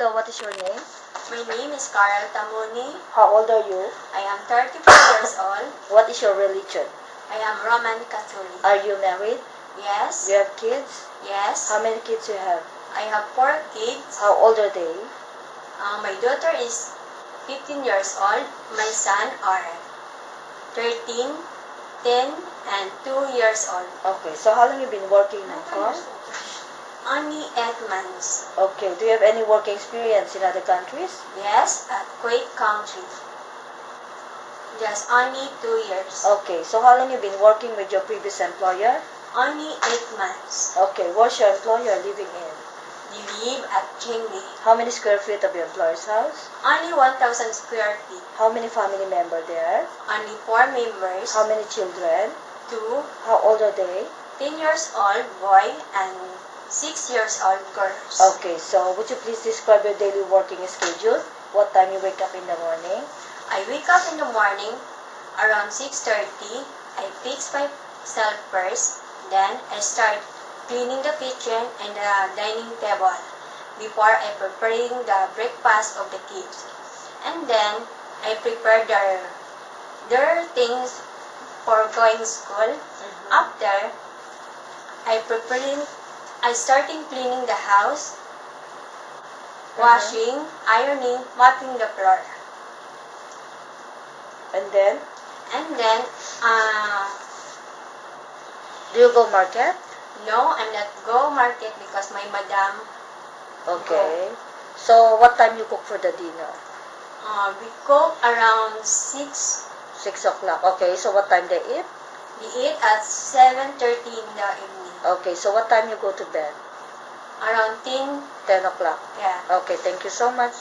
Hello, what is your name? My name is Carl Tamuni. How old are you? I am 34 years old. What is your religion? I am Roman Catholic. Are you married? Yes. Do you have kids? Yes. How many kids you have? I have 4 kids. How old are they? My daughter is 15 years old. My son are 13, 10, and 2 years old. Okay, so how long you been working now, Carl? Only 8 months. Okay, do you have any work experience in other countries? Yes, at Kuwait country. Just only 2 years. Okay, so how long you been working with your previous employer? Only 8 months. Okay, where's your employer living in? We live at Chengli. How many square feet of your employer's house? Only 1,000 square feet. How many family members there? Only 4 members. How many children? 2, How old are they? 10 years old boy and 6 years old girls. Okay, so would you please describe your daily working schedule? What time you wake up in the morning? I wake up in the morning around 6:30. I fix myself first. Then I start cleaning the kitchen and the dining table before I preparing the breakfast of the kids. And then I prepare their things for going school. After I starting cleaning the house, washing, ironing, mopping the floor. And then, And then, do you go market? no, I'm not go market because my madam, Okay. So, what time you cook for the dinner? we cook around 6. 6 o'clock. Okay, so what time they eat? We eat at 7:30 in the evening. Okay, so what time you go to bed? Around 10, 10 o'clock. yeah. Okay, thank you so much.